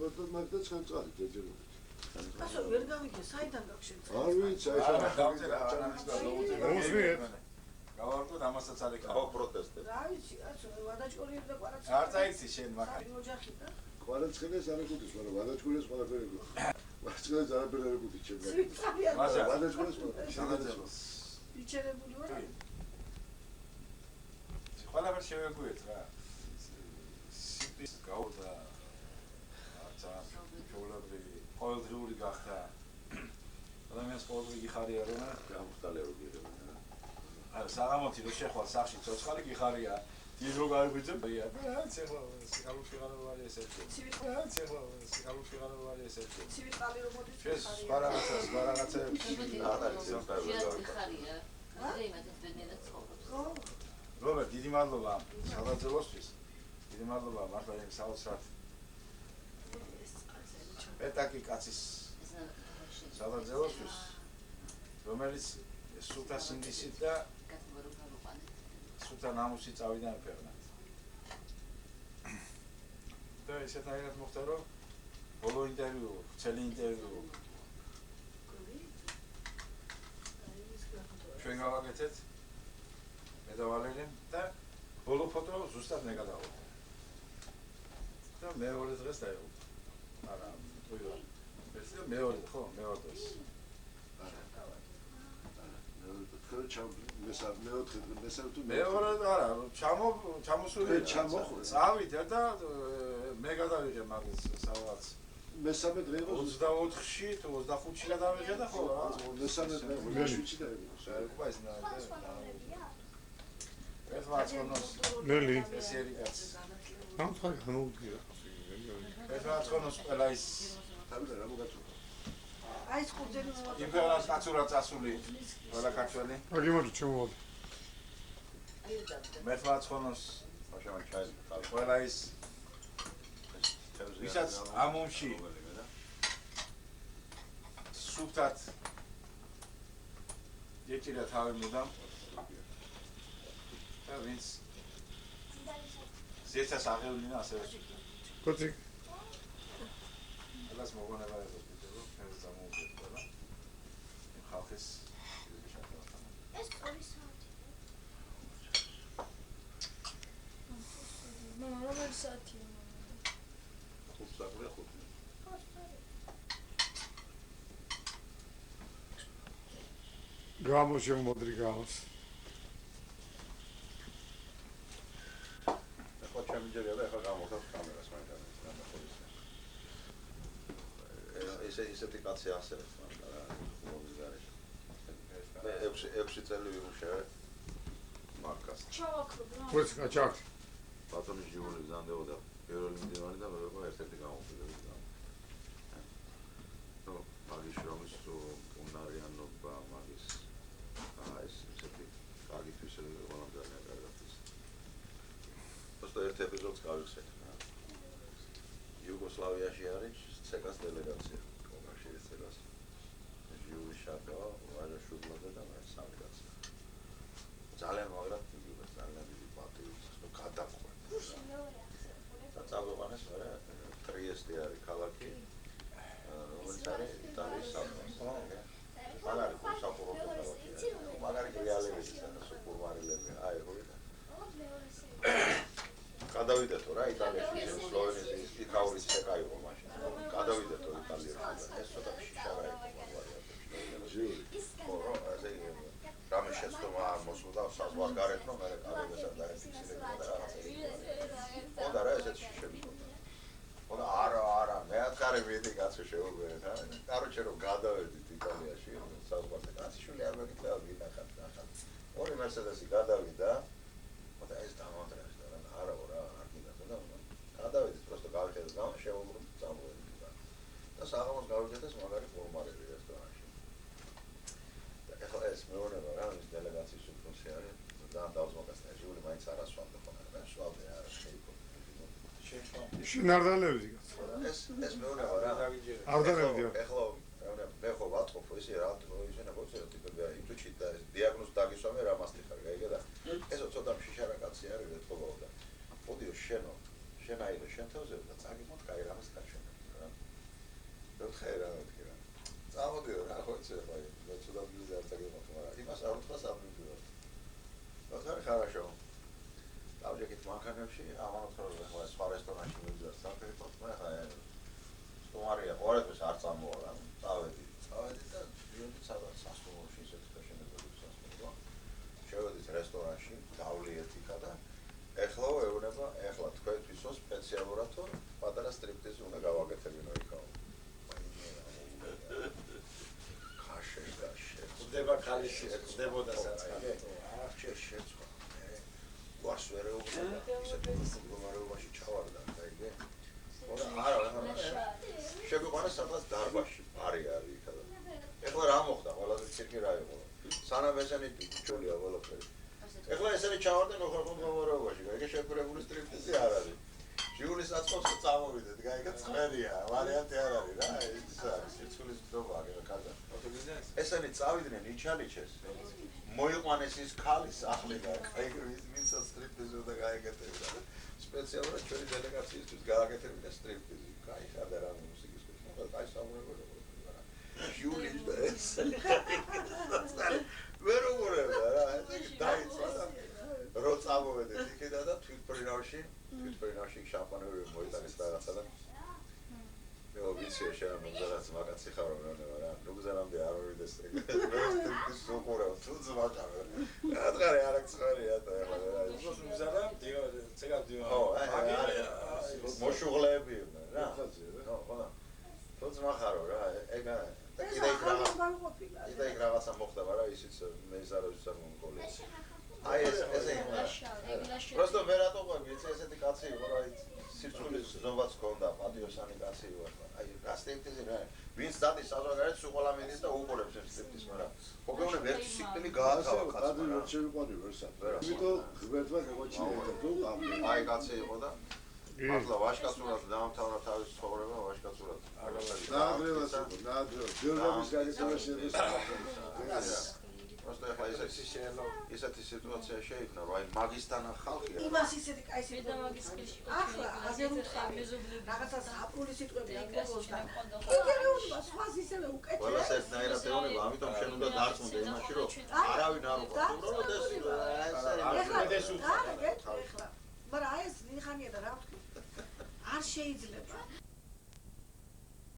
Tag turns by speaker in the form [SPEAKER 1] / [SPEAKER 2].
[SPEAKER 1] Orada madde çantalı geceleri.
[SPEAKER 2] Asıl vergami ki saydan kakşın.
[SPEAKER 1] Harbi çay
[SPEAKER 3] Gavardu damasa çarık.
[SPEAKER 4] Hava protesti.
[SPEAKER 2] Ravici, asıl vadaç oraya da para çıkıyor.
[SPEAKER 3] Artayısı şeyin bakar.
[SPEAKER 2] Sarı ocak yıkar.
[SPEAKER 1] Bana çıkınca sana kutuş var. Bana çıkınca bana böyle kutuş. Bana çıkınca sana böyle kutuş çeker.
[SPEAKER 2] Sivit kapıya.
[SPEAKER 3] Maşa.
[SPEAKER 1] Bana çıkınca bana.
[SPEAKER 3] Sana cevap.
[SPEAKER 2] İçeri buluyor.
[SPEAKER 3] Ყველა ვერ შევეგუეთ რა. სიტყვის გავდა. აცა ჩვეულებრივი ყოველდღიური გახდა. ადამიანს ყოველდღე გიხარია რომ
[SPEAKER 4] გამხდარებული გიყო.
[SPEAKER 3] არა საღამოთი რო შეხვალ სახში ცოცხალი გიხარია. დიდ რო გაიგვიძებ. რაც ეხლა სიგალუში ღარებარი ესეთი. რაც ეხლა სიგალუში ღარებარი ესეთი.
[SPEAKER 2] Sivit qali რომ მოდის.
[SPEAKER 3] ეს სხვა რაღაცებს
[SPEAKER 5] ხარია. აი მაგას ბედნიერად ცხოვრობს.
[SPEAKER 2] ხო.
[SPEAKER 3] Robert, დიდი მადლობა სადაძელოსთვის. დიდი მადლობა მართლა იმ საოცრად. პეტაკი კაცის სადაძელოსთვის, რომელიც სულთა სინდისით და სულთა ნამუსით წავიდა ქვეყნად. და ესეთ აირად მოხდა რომ ბოლო ინტერვიუ, ვრცელი ინტერვიუ ჩვენ გავაკეთეთ მე და ვალერიან და ბოლო ფოტო ზუსტად მე გადავიღე. და მეორე დღეს დაიღო. არა, თუიო. ეს მეორე ხო, მეორე დღეს. მეორე არა, ჩამოსული. წავიდე და მე გადავიღე მაგის სავალს.
[SPEAKER 1] მესამე დღე იყო
[SPEAKER 3] 24-ში, 25-ში გადავიღე და ხო რა.
[SPEAKER 1] მესამე დღე იყო 7-ში დაიღო.
[SPEAKER 3] საერთოდ ის ეს ვაცხონოს
[SPEAKER 6] ნელი
[SPEAKER 3] ესერი კაც.
[SPEAKER 6] ამ თქვა განუდგია.
[SPEAKER 3] ეს ვაცხონოს ყველა ის
[SPEAKER 1] თავიდან რა მოგაწუხა.
[SPEAKER 2] აი ეს ხუძელი მოვა.
[SPEAKER 3] იმპერატორს კაცურად წასული ყველა ქართველი.
[SPEAKER 6] აგი მოდი ჩემოდი.
[SPEAKER 3] მე ვაცხონოს
[SPEAKER 4] მაშინ ჩაი
[SPEAKER 3] ყველა ის ვისაც ამ ომში სუფთად ეჭირა თავი მუდამ და ვინც ზეცას აღევლინა ასევე
[SPEAKER 6] კოცი
[SPEAKER 3] ყველას მოგონება ეძებს რომ ფერს წამოუწევთ ყველა ხალხის
[SPEAKER 7] ეს ორი საათი. რომელი საათია?
[SPEAKER 4] ხუთსაკვე ხუთი.
[SPEAKER 6] გამო შემოდრი გამოს.
[SPEAKER 4] ახლა ჩემიჯერია და ახლა გამოვხდა კამერას მაინტერნეტს გადახურვის. ესეთი კაცი ასევე მაგრამ ხუმის გარეშე. მე 6 წელი ვიმუშავე მარკას.
[SPEAKER 7] ჩავაქრობ რა.
[SPEAKER 6] კოცი გაჩაკ.
[SPEAKER 4] ბატონი ჟიური გზანდებოდა პირველი მდივანი და მე ვიყო ერთ-ერთი გამოფხიზების გამო. ნუ მაგის შრომის უნარიანობა მაგის ეს ესეთი კარგი თვისება ყველამ ძალიან კარგად ის. просто ერთ ეპიზოდს გავიხსენე რა. იუგოსლავიაში არის ცეკას დელეგაცია, კავშირის ცეკას. ჟიური შაკა, ვაჟა შუბლაძე და მე სამი კაცი. ძალიან მაგრად მიგვიღეს ძალიან დიდი პატივი, გადაყვე. და წავიყვანეს მე ტრიესტი არის ქალაქი, რომელიც არის იტალიის საზღვარზე. მაგარი საკურორტო ქალაქია. მაგარი რეალები ისაა, სუპერმარკეტები, აეროპორტი. გადავიდეთო რა იტალიაში, სლოვენიის იქაურის ცეკა იყო მაშინ. გადავიდეთო იტალიაში. ეს ცოტა შიშარა იყო მაგარი. ხო, ასე რამე შეცდომა მოსულდა საზღვარგარეთ, რომ მე კაბინეტსა დაიფიქსირებდა და რაღაცა იყო. ხოდა რა ესეც შიშები იყო. ხოდა არა, მე აკარე ვიდი კაცო შეუგერეთ, რა. კაროჩე რომ გადავედით იტალიაში, საზღვარზე კაცი არ მეკითხა ვინახავთ, ნახავთ. ორი მერსედესი გადავიდა. ხოდა ეს დამონტრეს და არა, არ გიგათა და გადავედით, просто გავიხედეთ გამ შეუგრეთ წამოვედით და საღამოს გავიხედეთ ეს მაგარი ფორმალები რესტორანში. ეხლა ეს მეუბნება რა ის დელეგაციის უფროსი არის და დავზმოკასნა ჟიური მაინც არ ასვამდა ხოლმე რა სვავდა არა შეიძლება
[SPEAKER 6] შენ არ დალევდი კაც.
[SPEAKER 4] ეს მეუბნება რა
[SPEAKER 6] არ დალევდი.
[SPEAKER 4] ეხლა მე ხო ვატყობ ისე რა ისენა ხოცერა ტიპებია იტუჩი და დიაგნოზ დაგისვამე რა მასტი ხარ გაიგე და ესო ცოტა შიშარა კაცი არის ეთქობაო და მოდიო შენ აიღე შენ თავზე და წაგიმოთ კაი რამას გაჩვენე ხე რა მეთქი რა. წამოდიო რა ხო შეიძლება მე ცუდად მიზა არ წაგემოთ, მაგრამ იმას არ უთხრა სამიმდიო. ხარ хорошо. დავჯექით მანქანებში, ამან უთხრა ხო სხვა რესტორანში მივიძრა საფრთხე, მე ხა სტუმარია, ყოველთვის არ წამოვა რა. წავედი და ვიოდი სადაც სასტუმროში ისეთ შეშენებული სასტუმრო. შევედით რესტორანში, დავლიეთ იქა და ეხლა ეუბნება, ეხლა თქვენთვისო სპეციალურად პატარა სტრიპტიზი უნდა გავაკეთებინო იქაო. კაშე.
[SPEAKER 3] ხდება ქალიში, ხდებოდა საწყალო.
[SPEAKER 4] შეცვა. გვარს ვერ ეუბნება, ისეთ მდგომარეობაში ჩავარდა, გაიგე? არა, შეგვიყვანა სადღაც დარბაზში, პარი არის იქა და. ეხლა რა მოხდა, ყველაზე ცირკი რა იყო. სანამ ესენი ბიჭულია ყველაფერი. ეხლა ესენი ჩავარდნენ ოხრა მდგომარეობაში, გაიგე, შეფერებული სტრიპტიზი არ არის. ჟიულის აწყობს და წამოვიდეთ, გაიგე, წყერია, ვარიანტი არ არის რა, ის არის, სიცოცხლის გდობა, კადა. ესენი წავიდნენ იჩალიჩეს. მოიყვანეს ის ქალი სახლი და ვინცა სტრიპტიზი უნდა გაეკეთებინა. სპეციალურად ჩვენი დელეგაციისთვის გააკეთებინა სტრიპტიზი. კაი ხარდა რა მუსიკის კეთება, კაი სამურებოდა. ჟიულის და ესენი ვერ უყურებდა რა, დაიწყო და რო წამოვედეთ იქიდან და თვითფრინავში შამპანური მოიტანეს რაღაცა და მე ვიცი შეამოგზადაც მაგაცი ხარ რა, ნუგზარამდე არ მოვიდეს ეგ. მე სტრიპტიზს უყურებ, თუ ზმაკავ. რატყარი არ აქცხვერია და ეხლა რა.
[SPEAKER 3] უბრალოდ მგზარა, ცეგავდიო.
[SPEAKER 4] ხო, მოშუღლეები რა. ხო. თუ ზმახარო რა, ეგ კიდე იქ რაღაცა მოხდება რა, ისიც მე ის არავის არ მომყოლია. აი ეს просто მე რატო ყვები, ესეთი კაცი იყო რა, სირცულის ზომბაც ჰქონდა, პატიოსანი კაცი იყო. აი გასტეიტიზი რა, ვინც დადის საზოგადოებაში სულ მიდის და უყურებს ეს სტრიპტიზს, მაგრამ მოგეუბნები ერთი სიკვდილი გაათავა კაცმა რა.
[SPEAKER 1] შეგვიყვანი ვერსა. იმიტომ ღმერთმა გეყოჩინა თუ
[SPEAKER 4] აი კაცი იყო და მართლა ვაშკაცურად დაამთავრა თავის ცხოვრება, ვაშკაცურად.
[SPEAKER 1] ნაადრევას იყო, ნაადრევას. ჯერჯერობით გაგეცემა შეერეს.
[SPEAKER 4] просто ეხლა ისეთი სიტუაცია შეიქმნა, რომ აი მაგისტანა ხალხია.
[SPEAKER 2] იმას ისეთი კაი
[SPEAKER 7] პედაგოგის კრიში.
[SPEAKER 2] ახლა აზერ უთხარი
[SPEAKER 7] მეზობლები.
[SPEAKER 2] რაღაცა აპრული სიტყვები
[SPEAKER 7] ეკრასში მყავდა.
[SPEAKER 2] იგერეულობა სხვას ისევე უკეთე.
[SPEAKER 4] ყველას ერთნაირად ეუბნება, ამიტომ შენ უნდა დარწმუნდე იმაში, რომ არავინ არ უყვარს. უბრალოდ ეს
[SPEAKER 2] ახლა მაგრამ აი ეს ნიხანია და რა ვთქვი არ შეიძლება